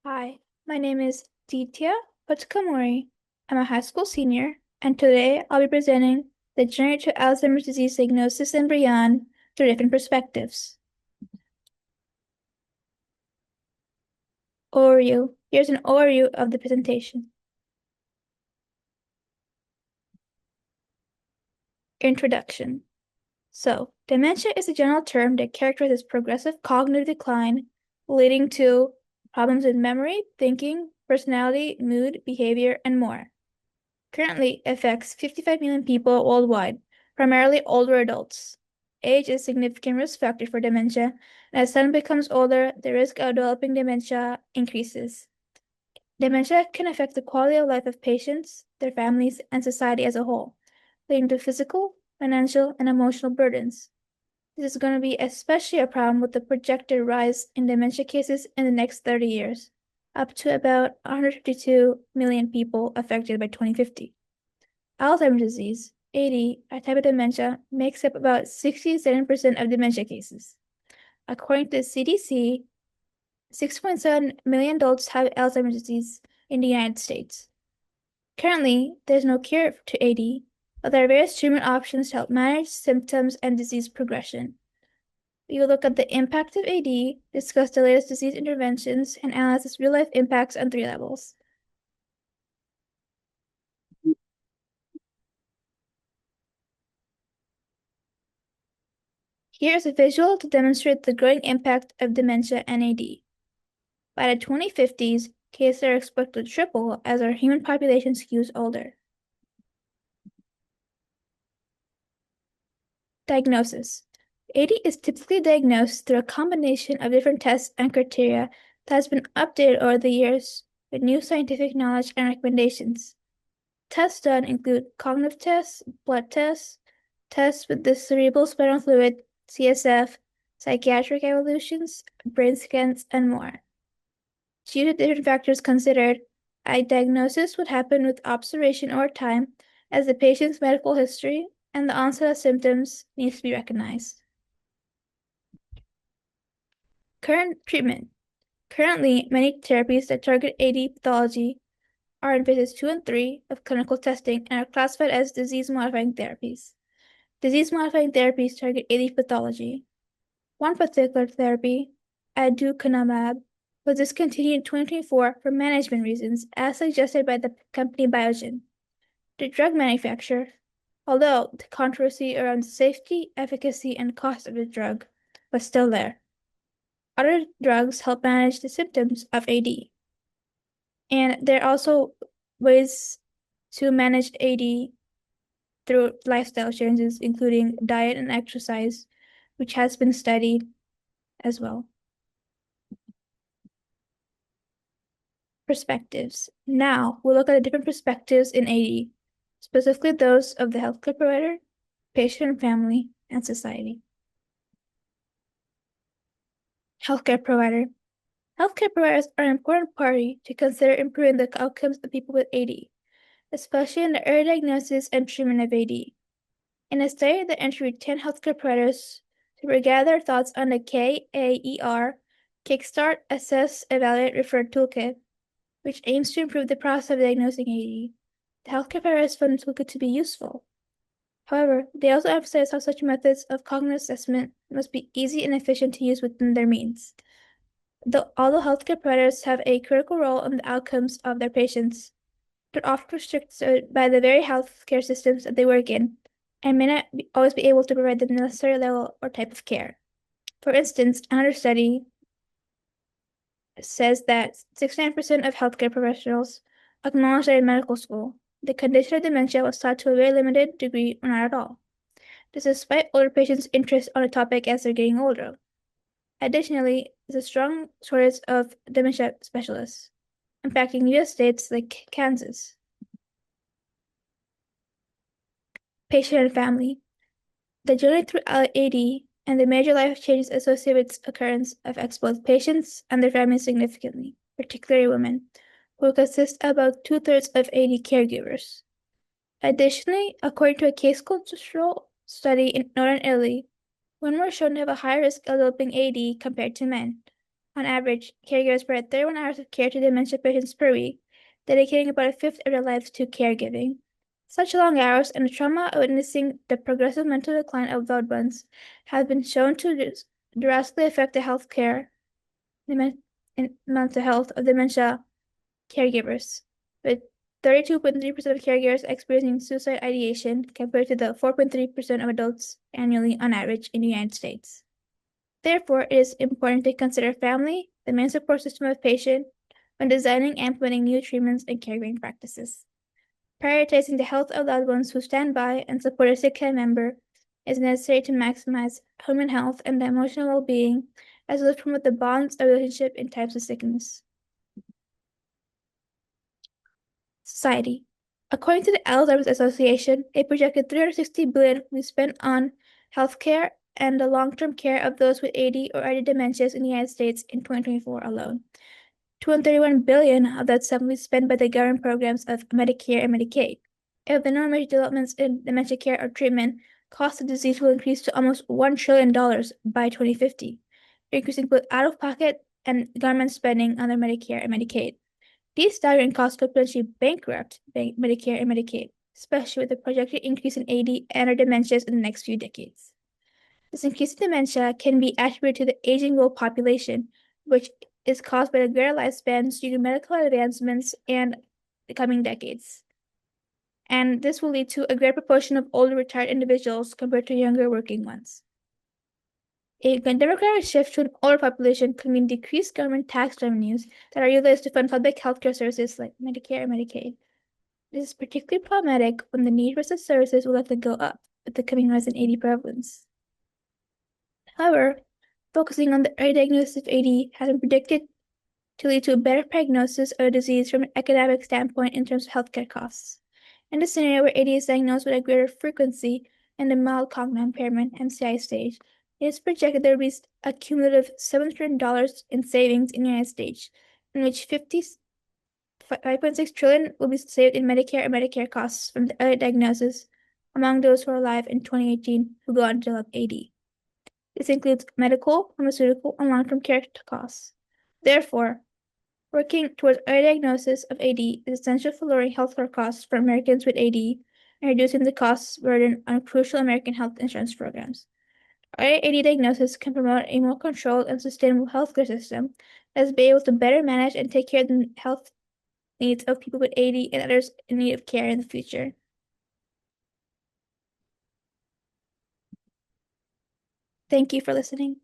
Hi, my name is Deetya Potakamuri. I'm a high school senior, and today I'll be presenting the Journey to Alzheimer's Disease Diagnosis and Beyond through different perspectives. Overview. Here's an overview of the presentation. Introduction. So, dementia is a general term that characterizes progressive cognitive decline leading to problems with memory, thinking, personality, mood, behavior, and more. Currently affects 55 million people worldwide, primarily older adults. Age is a significant risk factor for dementia, and as someone becomes older, the risk of developing dementia increases. Dementia can affect the quality of life of patients, their families, and society as a whole, leading to physical, financial, and emotional burdens. This is going to be especially a problem with the projected rise in dementia cases in the next 30 years, up to about 152 million people affected by 2050. Alzheimer's disease, AD, a type of dementia, makes up about 67% of dementia cases. According to the CDC, 6.7 million adults have Alzheimer's disease in the United States. Currently, there's no cure to AD, but there are various treatment options to help manage symptoms and disease progression. We will look at the impact of AD, discuss the latest disease interventions, and analyze its real-life impacts on 3 levels. Here is a visual to demonstrate the growing impact of dementia and AD. By the 2050s, cases are expected to triple as our human population skews older. Diagnosis. AD is typically diagnosed through a combination of different tests and criteria that has been updated over the years with new scientific knowledge and recommendations. Tests done include cognitive tests, blood tests, tests with the cerebral spinal fluid, CSF, psychiatric evaluations, brain scans, and more. Due to different factors considered, a diagnosis would happen with observation over time as the patient's medical history and the onset of symptoms needs to be recognized. Current treatment. Currently, many therapies that target AD pathology are in phases 2 and 3 of clinical testing and are classified as disease-modifying therapies. Disease-modifying therapies target AD pathology. One particular therapy, aducanumab, was discontinued in 2024 for management reasons, as suggested by the company Biogen. The drug manufacturer, although the controversy around safety, efficacy, and cost of the drug was still there. Other drugs help manage the symptoms of AD. And there are also ways to manage AD through lifestyle changes, including diet and exercise, which has been studied as well. Perspectives. Now, we'll look at the different perspectives in AD, specifically those of the healthcare provider, patient and family, and society. Healthcare provider. Healthcare providers are an important party to consider improving the outcomes of people with AD, especially in the early diagnosis and treatment of AD. In a study that interviewed 10 healthcare providers to gather their thoughts on the KAER, Kickstart, Assess, Evaluate, Refer toolkit, which aims to improve the process of diagnosing AD. The healthcare providers found the toolkit to be useful. However, they also emphasize how such methods of cognitive assessment must be easy and efficient to use within their means. Although healthcare providers have a critical role in the outcomes of their patients, they're often restricted by the very healthcare systems that they work in and may not always be able to provide the necessary level or type of care. For instance, another study says that 69% of healthcare professionals acknowledge that in medical school, the condition of dementia was taught to a very limited degree or not at all. This is despite older patients' interest on the topic as they're getting older. Additionally, there's a strong shortage of dementia specialists, impacting U.S. states like Kansas. Patient and family. The journey through AD and the major life changes associated with its occurrence affects both patients and their families significantly, particularly women, who consist of about 2/3 of AD caregivers. Additionally, according to a case control study in northern Italy, women were shown to have a higher risk of developing AD compared to men. On average, caregivers provide 31 hours of care to dementia patients per week, dedicating about a fifth of their lives to caregiving. Such long hours and the trauma of witnessing the progressive mental decline of loved ones have been shown to drastically affect the mental health of dementia caregivers, with 32.3% of caregivers experiencing suicide ideation compared to the 4.3% of adults annually on average in the United States. Therefore, it is important to consider family, the main support system of patient, when designing and implementing new treatments and caregiving practices. Prioritizing the health of loved ones who stand by and support a sick care member is necessary to maximize human health and the emotional well-being, as well as promote the bonds of relationship in times of sickness. Society. According to the Alzheimer's Association, a projected $360 billion will be spent on healthcare and the long-term care of those with AD or other dementias in the United States in 2024 alone. $231 billion of that sum will be spent by the government programs of Medicare and Medicaid. If the no major developments in dementia care or treatment, cost of disease will increase to almost $1 trillion by 2050, increasing both out-of-pocket and government spending on their Medicare and Medicaid. These staggering costs could potentially bankrupt Medicare and Medicaid, especially with the projected increase in AD and or dementias in the next few decades. This increase in dementia can be attributed to the aging world population, which is caused by the greater lifespans due to medical advancements and the coming decades. And this will lead to a greater proportion of older retired individuals compared to younger working ones. A demographic shift to an older population could mean decreased government tax revenues that are utilized to fund public healthcare services like Medicare and Medicaid. This is particularly problematic when the need for such services will likely go up with the coming rise in AD prevalence. However, focusing on the early diagnosis of AD has been predicted to lead to a better prognosis of a disease from an economic standpoint in terms of healthcare costs. In the scenario where AD is diagnosed with a greater frequency in the mild cognitive impairment MCI stage, it is projected there will be a cumulative $700 in savings in the United States, in which $5.6 trillion will be saved in Medicare and Medicare costs from the early diagnosis among those who are alive in 2018 who go on to develop AD. This includes medical, pharmaceutical, and long-term care costs. Therefore, working towards early diagnosis of AD is essential for lowering healthcare costs for Americans with AD and reducing the costs burden on crucial American health insurance programs. Early AD diagnosis can promote a more controlled and sustainable healthcare system that is able to better manage and take care of the health needs of people with AD and others in need of care in the future. Thank you for listening.